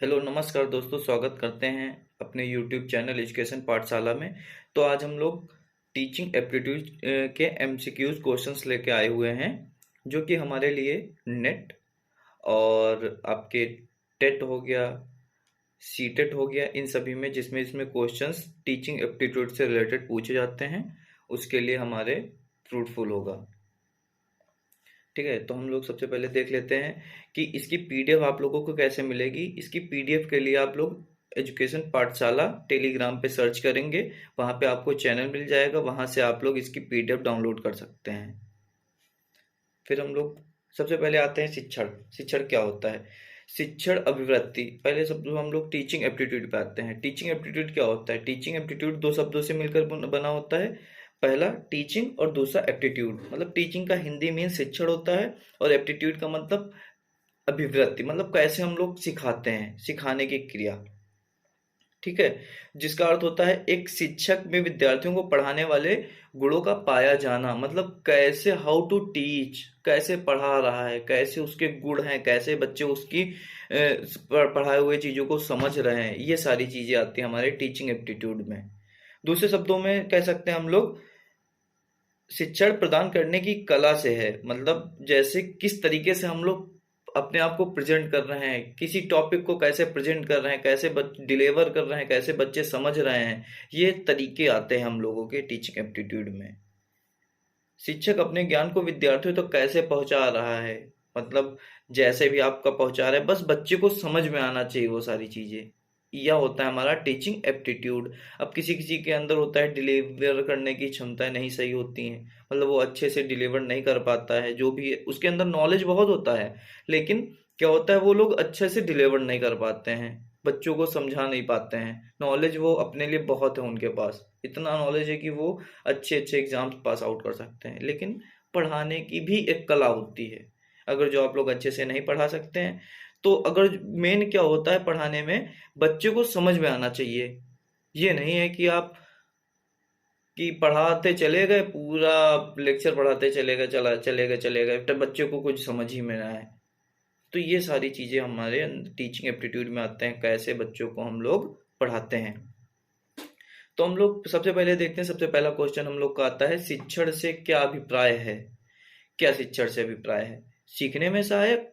Hello नमस्कार दोस्तों, स्वागत करते हैं अपने यूट्यूब चैनल एजुकेशन पाठशाला में। तो आज हम लोग टीचिंग एप्टीट्यूड के एमसीक्यूज क्वेश्चंस लेके आए हुए हैं, जो कि हमारे लिए नेट और आपके टेट हो गया, सीटेट हो गया, इन सभी में जिसमें इसमें क्वेश्चंस टीचिंग एप्टीट्यूड से रिलेटेड पूछे जाते हैं, उसके लिए हमारे फ्रूटफुल होगा। ठीक है, तो हम लोग सबसे पहले देख लेते हैं कि इसकी पीडीएफ आप लोगों को कैसे मिलेगी। इसकी पीडीएफ के लिए आप लोग एजुकेशन पाठशाला टेलीग्राम पे सर्च करेंगे, वहाँ पे आपको चैनल मिल जाएगा, वहाँ से आप लोग इसकी पीडीएफ डाउनलोड कर सकते हैं। फिर हम लोग सबसे पहले आते हैं शिक्षण। शिक्षण क्या होता है? शिक्षण अभिवृत्ति। पहले सब हम लोग टीचिंग एप्टीट्यूड पे आते हैं। टीचिंग एप्टीट्यूड क्या होता है? टीचिंग एप्टीट्यूड दो शब्दों से मिलकर बना होता है। पहला टीचिंग और दूसरा एप्टीट्यूड। मतलब टीचिंग का हिंदी मीन शिक्षण होता है, और एप्टीट्यूड का मतलब अभिवृत्ति, मतलब कैसे हम लोग सिखाते हैं, सिखाने की क्रिया। ठीक है, जिसका अर्थ होता है एक शिक्षक में विद्यार्थियों को पढ़ाने वाले गुणों का पाया जाना। मतलब कैसे, हाउ टू टीच, कैसे पढ़ा रहा है, कैसे उसके गुण हैं, कैसे बच्चे उसकी पढ़ाए हुए चीजों को समझ रहे हैं, ये सारी चीजें आती हैं हमारे टीचिंग एप्टीट्यूड में। दूसरे शब्दों में कह सकते हैं हम लोग शिक्षण प्रदान करने की कला से है। मतलब जैसे किस तरीके से हम लोग अपने आप को प्रेजेंट कर रहे हैं, किसी टॉपिक को कैसे प्रेजेंट कर रहे हैं, कैसे डिलीवर कर रहे हैं, कैसे बच्चे समझ रहे हैं, ये तरीके आते हैं हम लोगों के टीचिंग एप्टीट्यूड में। शिक्षक अपने ज्ञान को विद्यार्थियों तक कैसे पहुंचा रहा है, मतलब जैसे भी आपका पहुंचा रहा है, बस बच्चे को समझ में आना चाहिए वो सारी चीजें। यह होता है हमारा टीचिंग एप्टीट्यूड। अब किसी किसी के अंदर होता है डिलीवर करने की क्षमताएं नहीं सही होती हैं, मतलब वो अच्छे से डिलीवर नहीं कर पाता है, जो भी है उसके अंदर नॉलेज बहुत होता है, लेकिन क्या होता है वो लोग अच्छे से डिलीवर नहीं कर पाते हैं, बच्चों को समझा नहीं पाते हैं। नॉलेज वो अपने लिए बहुत है, उनके पास इतना नॉलेज है कि वो अच्छे अच्छे एग्जाम्स पास आउट कर सकते हैं, लेकिन पढ़ाने की भी एक कला होती है। अगर जो आप लोग अच्छे से नहीं पढ़ा सकते हैं, तो अगर मेन क्या होता है पढ़ाने में, बच्चे को समझ में आना चाहिए। ये नहीं है कि आप कि पढ़ाते चले गए, पूरा लेक्चर पढ़ाते चले गए, चले गए, तब बच्चे को कुछ समझ ही में ना आए। तो ये सारी चीजें हमारे टीचिंग एप्टीट्यूड में आते हैं, कैसे बच्चों को हम लोग पढ़ाते हैं। तो हम लोग सबसे पहले देखते हैं, सबसे पहला क्वेश्चन हम लोग का आता है, शिक्षण से क्या अभिप्राय है? क्या शिक्षण से अभिप्राय है? सीखने में सहायक,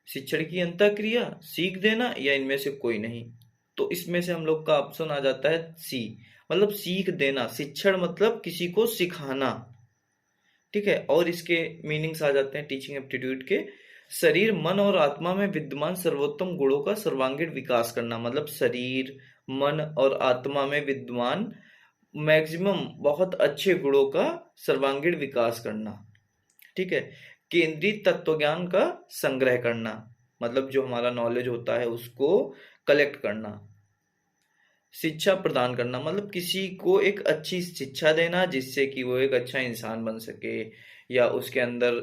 शिक्षण की अंतःक्रिया, सीख देना, या इनमें से कोई नहीं? तो इसमें से हम लोग का ऑप्शन आ जाता है सी, मतलब सीख देना। शिक्षण मतलब किसी को सिखाना। ठीक है, और इसके मीनिंग्स आ जाते हैं टीचिंग एप्टीट्यूड के, शरीर मन और आत्मा में विद्यमान सर्वोत्तम गुणों का सर्वांगीण विकास करना। मतलब शरीर, मन और आत्मा में विद्यमान मैक्सिमम बहुत अच्छे गुणों का सर्वांगीण विकास करना। ठीक है, केंद्रीय तत्वज्ञान का संग्रह करना, मतलब जो हमारा नॉलेज होता है उसको कलेक्ट करना। शिक्षा प्रदान करना, मतलब किसी को एक अच्छी शिक्षा देना जिससे कि वो एक अच्छा इंसान बन सके, या उसके अंदर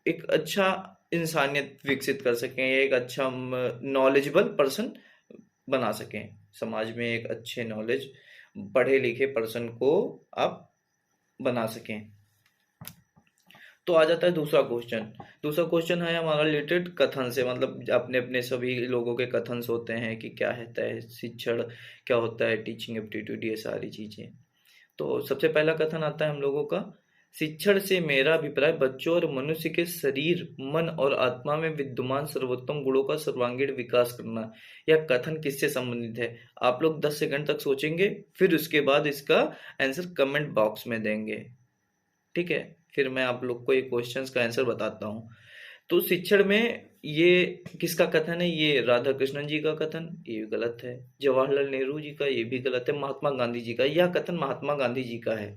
एक अच्छा इंसानियत विकसित कर सकें, या एक अच्छा नॉलेजेबल पर्सन बना सकें, समाज में एक अच्छे नॉलेज पढ़े लिखे पर्सन को आप बना सकें। तो आ जाता है दूसरा क्वेश्चन। दूसरा क्वेश्चन है हमारा रिलेटेड कथन से, मतलब अपने अपने सभी लोगों के कथन होते हैं कि क्या होता है शिक्षण, क्या होता है टीचिंग एप्टीट्यूड, ये सारी चीजें। तो सबसे पहला कथन आता है हम लोगों का, शिक्षण से मेरा अभिप्राय बच्चों और मनुष्य के शरीर, मन और आत्मा में विद्यमान सर्वोत्तम गुणों का सर्वांगीण विकास करना। यह कथन किससे संबंधित है? आप लोग 10 सेकंड तक सोचेंगे, फिर उसके बाद इसका आंसर कमेंट बॉक्स में देंगे। ठीक है, फिर मैं आप लोग को ये क्वेश्चंस का आंसर बताता हूँ। तो शिक्षण में ये किसका कथन है? ये राधा कृष्णन जी का कथन, ये भी गलत है। जवाहरलाल नेहरू जी का, ये भी गलत है। महात्मा गांधी जी का, यह कथन महात्मा गांधी जी का है।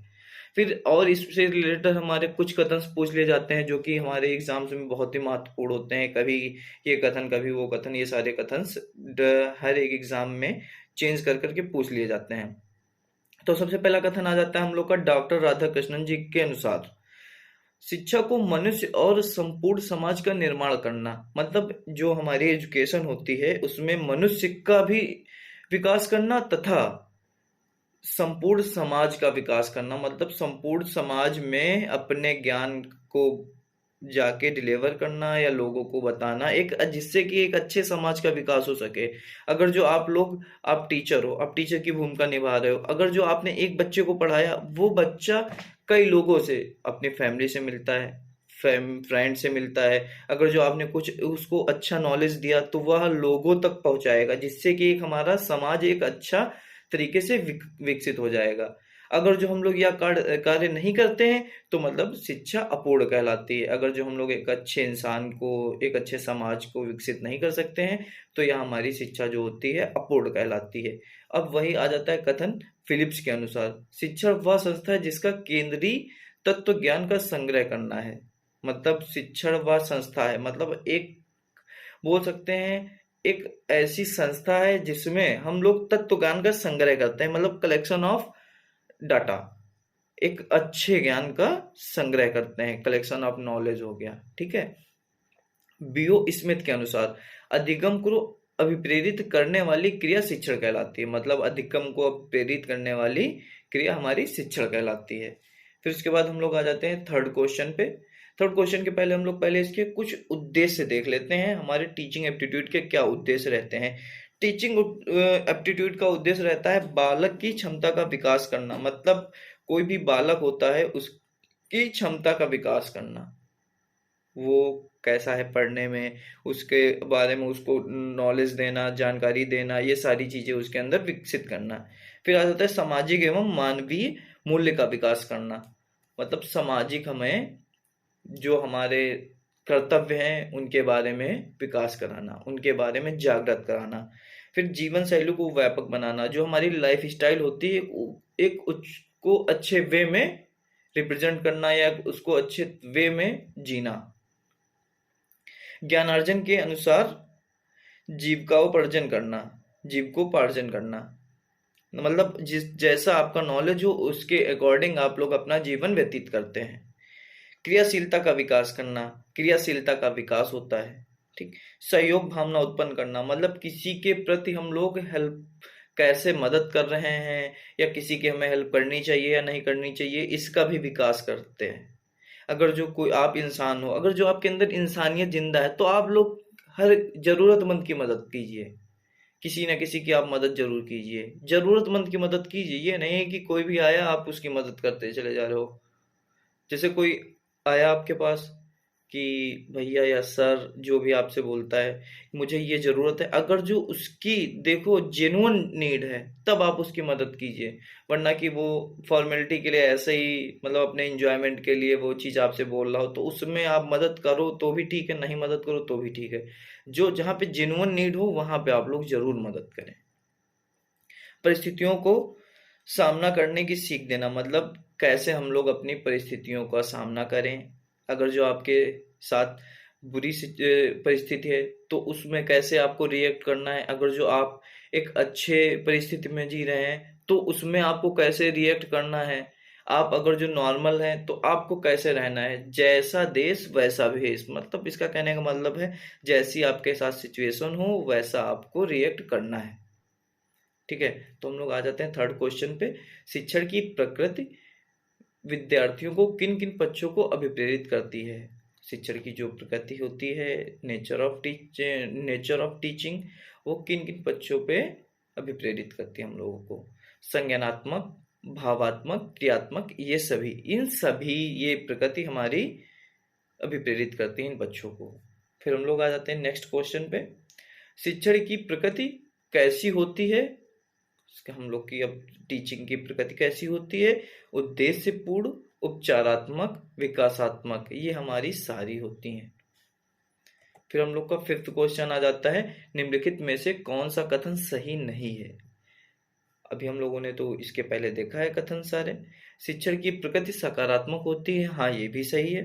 फिर और इससे रिलेटेड हमारे कुछ कथन पूछ लिए जाते हैं, जो कि हमारे एग्जाम्स में बहुत ही महत्वपूर्ण होते हैं। कभी ये कथन, कभी वो कथन, ये सारे कथन हर एक एग्जाम में चेंज कर करके पूछ लिए जाते हैं। तो सबसे पहला कथन आ जाता है हम लोग का, डॉक्टर राधा कृष्णन जी के अनुसार शिक्षा को मनुष्य और संपूर्ण समाज का निर्माण करना। मतलब जो हमारी एजुकेशन होती है उसमें मनुष्य का भी विकास करना तथा संपूर्ण समाज का विकास करना। मतलब संपूर्ण समाज में अपने ज्ञान को जाके डिलीवर करना या लोगों को बताना, एक जिससे कि एक अच्छे समाज का विकास हो सके। अगर जो आप लोग, आप टीचर हो, आप टीचर की भूमिका निभा रहे हो, अगर जो आपने एक बच्चे को पढ़ाया, वो बच्चा कई लोगों से, अपनी फैमिली से मिलता है, फ्रेंड से मिलता है, अगर जो आपने कुछ उसको अच्छा नॉलेज दिया तो वह लोगों तक पहुंचाएगा, जिससे कि एक हमारा समाज एक अच्छा तरीके से विकसित हो जाएगा। अगर जो हम लोग यह कार्य नहीं करते हैं तो मतलब शिक्षा अपूर्ण कहलाती है। अगर जो हम लोग एक अच्छे इंसान को, एक अच्छे समाज को विकसित नहीं कर सकते हैं तो यह हमारी शिक्षा जो होती है अपूर्ण कहलाती है। अब वही आ जाता है कथन फिलिप्स के अनुसार, शिक्षा वह संस्था है जिसका केंद्रीय तत्व ज्ञान का संग्रह करना है। मतलब शिक्षण वह संस्था है, मतलब एक बोल सकते हैं एक ऐसी संस्था है जिसमें हम लोग तत्व ज्ञान का संग्रह करते हैं, मतलब कलेक्शन ऑफ डाटा, एक अच्छे ज्ञान का संग्रह करते हैं, कलेक्शन ऑफ नॉलेज हो गया। ठीक है। बीओ स्मिथ के अनुसार अधिगम को अभिप्रेरित करने वाली क्रिया शिक्षण कहलाती है। मतलब अधिगम को प्रेरित करने वाली क्रिया हमारी शिक्षण कहलाती है। फिर उसके बाद हम लोग आ जाते हैं थर्ड क्वेश्चन पे। थर्ड क्वेश्चन के पहले हम लोग पहले इसके कुछ उद्देश्य देख लेते हैं, हमारे टीचिंग एप्टीट्यूड के क्या उद्देश्य रहते हैं। टीचिंग एप्टीट्यूड का उद्देश्य रहता है बालक की क्षमता का विकास करना। मतलब कोई भी बालक होता है उसकी क्षमता का विकास करना, वो कैसा है पढ़ने में, उसके बारे में उसको नॉलेज देना, जानकारी देना, ये सारी चीजें उसके अंदर विकसित करना। फिर आ जाता है सामाजिक एवं मानवीय मूल्य का विकास करना। मतलब सामाजिक हमें जो हमारे कर्तव्य हैं उनके बारे में विकास कराना, उनके बारे में जागृत कराना। फिर जीवन शैली को व्यापक बनाना, जो हमारी लाइफ स्टाइल होती है एक उसको अच्छे वे में रिप्रेजेंट करना या उसको अच्छे वे में जीना। ज्ञानार्जन के अनुसार जीविकोपार्जन करना, जीविकोपार्जन करना, मतलब जिस जैसा आपका नॉलेज हो उसके अकॉर्डिंग आप लोग अपना जीवन व्यतीत करते हैं। क्रियाशीलता का विकास करना, क्रियाशीलता का विकास होता है। ठीक। सहयोग भावना उत्पन्न करना, मतलब किसी के प्रति हम लोग हेल्प, कैसे मदद कर रहे हैं या किसी की हमें हेल्प करनी चाहिए या नहीं करनी चाहिए, इसका भी विकास करते हैं। अगर जो कोई आप इंसान हो, अगर जो आपके अंदर इंसानियत जिंदा है तो आप लोग हर जरूरतमंद की मदद कीजिए, किसी ना किसी की आप मदद जरूर कीजिए, जरूरतमंद की मदद कीजिए। ये नहीं है कि कोई भी आया आप उसकी मदद करते चले जा रहे हो। जैसे कोई आया आपके पास कि भैया या सर, जो भी आपसे बोलता है मुझे ये जरूरत है, अगर जो उसकी देखो जेन्युइन नीड है तब आप उसकी मदद कीजिए। वरना कि वो फॉर्मेलिटी के लिए ऐसे ही, मतलब अपने इंजॉयमेंट के लिए वो चीज आपसे बोल रहा हो तो उसमें आप मदद करो तो भी ठीक है, नहीं मदद करो तो भी ठीक है। जो जहाँ पे जेन्युइन नीड हो वहां पे आप लोग जरूर मदद करें। परिस्थितियों को सामना करने की सीख देना, मतलब कैसे हम लोग अपनी परिस्थितियों का सामना करें। अगर जो आपके साथ बुरी परिस्थिति है तो उसमें कैसे आपको रिएक्ट करना है। अगर जो आप एक अच्छे परिस्थिति में जी रहे हैं तो उसमें आपको कैसे रिएक्ट करना है। आप अगर जो नॉर्मल हैं तो आपको कैसे रहना है। जैसा देश वैसा भेष, मतलब इसका कहने का मतलब है जैसी आपके साथ सिचुएशन हो वैसा आपको रिएक्ट करना है। ठीक है। तो हम लोग आ जाते हैं थर्ड क्वेश्चन पे। शिक्षण की प्रकृति विद्यार्थियों को किन किन पक्षों को अभिप्रेरित करती है। शिक्षण की जो प्रकृति होती है, नेचर ऑफ टीचिंग, वो किन किन पक्षों पे अभिप्रेरित करती है हम लोगों को। संज्ञानात्मक, भावात्मक, क्रियात्मक, ये सभी, इन सभी ये प्रकृति हमारी अभिप्रेरित करती है इन पक्षों को। फिर हम लोग आ जाते हैं नेक्स्ट क्वेश्चन पे। शिक्षण की प्रकृति कैसी होती है, हम लोग की अब टीचिंग की प्रकृति कैसी होती है। उद्देश्यपूर्ण, उपचारात्मक, विकासात्मक, ये हमारी सारी होती हैं। फिर हम लोग का फिफ्थ क्वेश्चन आ जाता है, निम्नलिखित में से कौन सा कथन सही नहीं है। अभी हम लोगों ने तो इसके पहले देखा है कथन सारे। शिक्षण की प्रकृति सकारात्मक होती है, हाँ ये भी सही है।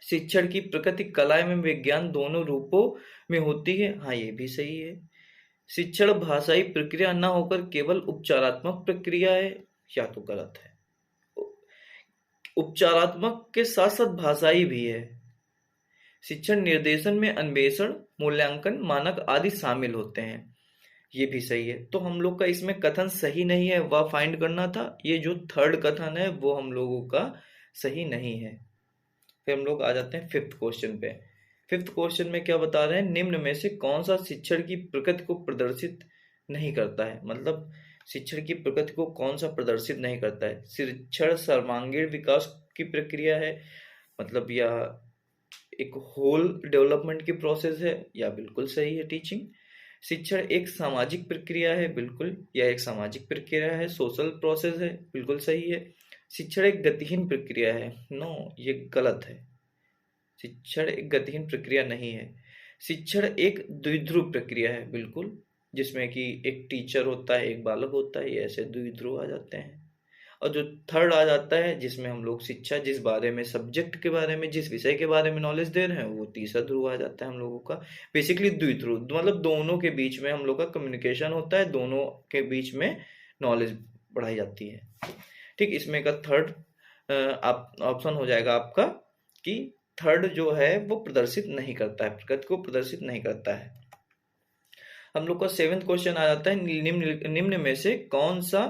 शिक्षण की प्रकृति कला एवं विज्ञान दोनों रूपों में होती है, हाँ ये भी सही है। शिक्षण भाषाई प्रक्रिया न होकर केवल उपचारात्मक प्रक्रिया है, या तो गलत है। उपचारात्मक के साथ साथ भाषाई भी है। शिक्षण निर्देशन में अन्वेषण, मूल्यांकन, मानक आदि शामिल होते हैं, ये भी सही है। तो हम लोग का इसमें कथन सही नहीं है वह फाइंड करना था। ये जो थर्ड कथन है वो हम लोगों का सही नहीं है। फिर हम लोग आ जाते हैं फिफ्थ क्वेश्चन पे। फिफ्थ क्वेश्चन में क्या बता रहे हैं, निम्न में से कौन सा शिक्षण की प्रकृति को प्रदर्शित नहीं करता है। मतलब शिक्षण की प्रकृति को कौन सा प्रदर्शित नहीं करता है। शिक्षण सर्वांगीण विकास की प्रक्रिया है, मतलब यह एक होल डेवलपमेंट की प्रोसेस है, या बिल्कुल सही है टीचिंग। शिक्षण एक सामाजिक प्रक्रिया है, बिल्कुल यह एक सामाजिक प्रक्रिया है, सोशल प्रोसेस है, बिल्कुल सही है। शिक्षण एक गतिहीन प्रक्रिया है, नो ये गलत है। शिक्षण एक गतिहीन प्रक्रिया नहीं है। शिक्षण एक द्विध्रुव प्रक्रिया है, बिल्कुल, जिसमें कि एक टीचर होता है, एक बालक होता है, ये ऐसे द्विध्रुव आ जाते हैं। और जो थर्ड आ जाता है, जिसमें हम लोग शिक्षा जिस बारे में, सब्जेक्ट के बारे में, जिस विषय के बारे में नॉलेज दे रहे हैं, वो तीसरा ध्रुव आ जाता है हम लोगों का। बेसिकली द्विध्रुव मतलब दोनों के बीच में हम लोग का कम्युनिकेशन होता है, दोनों के बीच में नॉलेज बढ़ाई जाती है। ठीक, इसमें का थर्ड ऑप्शन हो जाएगा आपका कि थर्ड जो है वो प्रदर्शित नहीं करता है, प्रकृति को प्रदर्शित नहीं करता है। हम लोग का सेवेंथ क्वेश्चन आ जाता है, निम्न में से कौन सा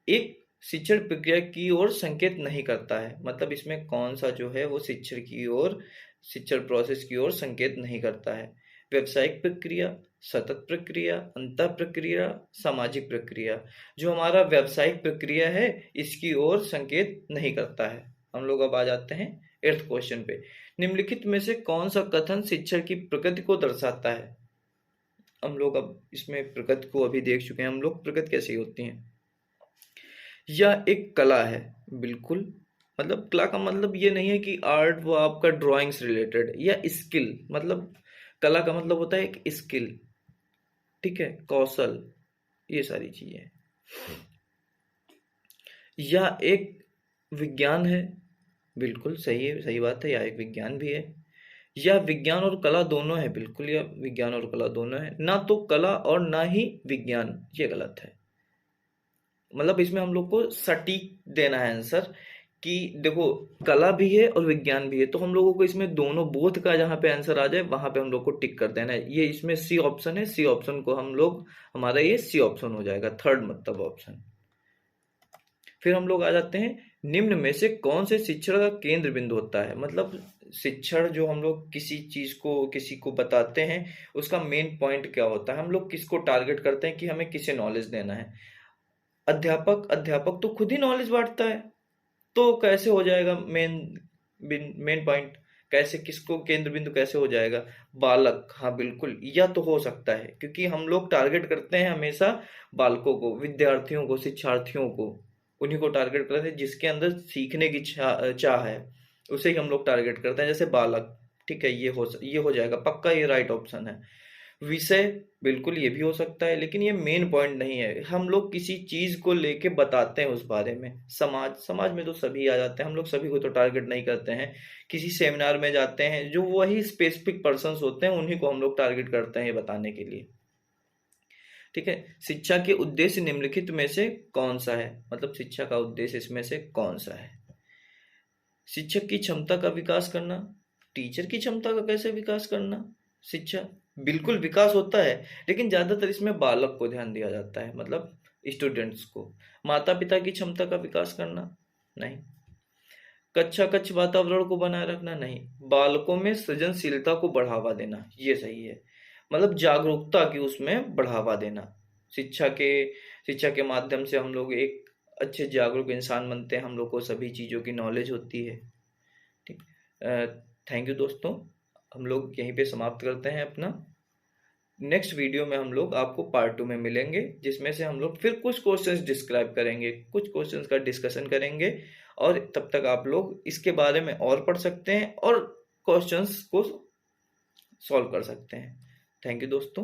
एक शिक्षण प्रक्रिया की ओर संकेत नहीं करता है। मतलब इसमें कौन सा जो है वो शिक्षण की ओर, शिक्षण प्रोसेस की ओर संकेत नहीं करता है। व्यावसायिक प्रक्रिया, सतत प्रक्रिया, अंतः प्रक्रिया, सामाजिक प्रक्रिया। जो हमारा व्यावसायिक प्रक्रिया है इसकी ओर संकेत नहीं करता है। हम लोग अब आ जाते हैं एट्थ क्वेश्चन पे। निम्नलिखित में से कौन सा कथन शिक्षण की प्रकृति को दर्शाता है। हम लोग अब इसमें प्रकृति को अभी देख चुके हैं हम लोग, प्रकृति कैसी होती है। यह एक कला है, बिल्कुल, मतलब कला का मतलब ये नहीं है कि आर्ट वो आपका ड्राइंग से रिलेटेड, या स्किल, मतलब कला का मतलब होता है एक स्किल, ठीक है, कौशल, ये सारी चीजें। यह एक विज्ञान है, बिल्कुल सही है, सही बात है, यह एक विज्ञान भी है। यह विज्ञान और कला दोनों है, बिल्कुल यह विज्ञान और कला दोनों है, ना तो कला और ना ही विज्ञान, ये गलत है। मतलब इसमें हम लोग को सटीक देना है आंसर कि देखो कला भी है और विज्ञान भी है, तो हम लोगों को इसमें दोनों बोथ का जहाँ पे आंसर आ जाए वहां पे हम लोग को टिक कर देना है। ये इसमें सी ऑप्शन है, सी ऑप्शन को हम लोग, हमारा ये सी ऑप्शन हो जाएगा, थर्ड मतलब ऑप्शन। फिर हम लोग आ जाते हैं, निम्न में से कौन से शिक्षण का केंद्र बिंदु होता है। मतलब शिक्षण जो हम लोग किसी चीज को, किसी को बताते हैं, उसका मेन पॉइंट क्या होता है, हम लोग किसको टारगेट करते हैं कि हमें किसे नॉलेज देना है। अध्यापक तो खुद ही नॉलेज बांटता है, तो कैसे हो जाएगा मेन पॉइंट, कैसे, किसको केंद्र बिंदु कैसे हो जाएगा। बालक, हाँ बिल्कुल, यह तो हो सकता है, क्योंकि हम लोग टारगेट करते हैं हमेशा बालकों को, विद्यार्थियों को, शिक्षार्थियों को, उन्हीं को टारगेट करते हैं जिसके अंदर सीखने की चाह है, उसे ही हम लोग टारगेट करते हैं, जैसे बालक। ठीक है, ये हो जाएगा पक्का, ये राइट ऑप्शन है। विषय, बिल्कुल ये भी हो सकता है, लेकिन ये मेन पॉइंट नहीं है। हम लोग किसी चीज को लेके बताते हैं उस बारे में। समाज में तो सभी आ जाते हैं, हम लोग सभी को तो टारगेट नहीं करते हैं। किसी सेमिनार में जाते हैं, जो वही स्पेसिफिक पर्संस होते हैं उन्हीं को हम लोग टारगेट करते हैं ये बताने के लिए। ठीक है, शिक्षा के उद्देश्य निम्नलिखित में से कौन सा है। मतलब शिक्षा का उद्देश्य इसमें से कौन सा है। शिक्षक की क्षमता का विकास करना, टीचर की क्षमता का कैसे विकास करना। शिक्षा, बिल्कुल विकास होता है, लेकिन ज्यादातर इसमें बालक को ध्यान दिया जाता है, मतलब स्टूडेंट्स को। माता पिता की क्षमता का विकास करना, नहीं। कच्छ वातावरण को बनाए रखना, नहीं। बालकों में सृजनशीलता को बढ़ावा देना, ये सही है, मतलब जागरूकता की उसमें बढ़ावा देना। शिक्षा के शिक्षा के माध्यम से हम लोग एक अच्छे जागरूक इंसान बनते हैं, हम लोग को सभी चीजों की नॉलेज होती है। ठीक, थैंक यू दोस्तों, हम लोग यहीं पे समाप्त करते हैं अपना। नेक्स्ट वीडियो में हम लोग आपको पार्ट 2 में मिलेंगे, जिसमें से हम लोग फिर कुछ क्वेश्चंस डिस्क्राइब करेंगे, कुछ क्वेश्चंस का डिस्कशन करेंगे, और तब तक आप लोग इसके बारे में और पढ़ सकते हैं और क्वेश्चंस को सॉल्व कर सकते हैं। थैंक यू दोस्तों।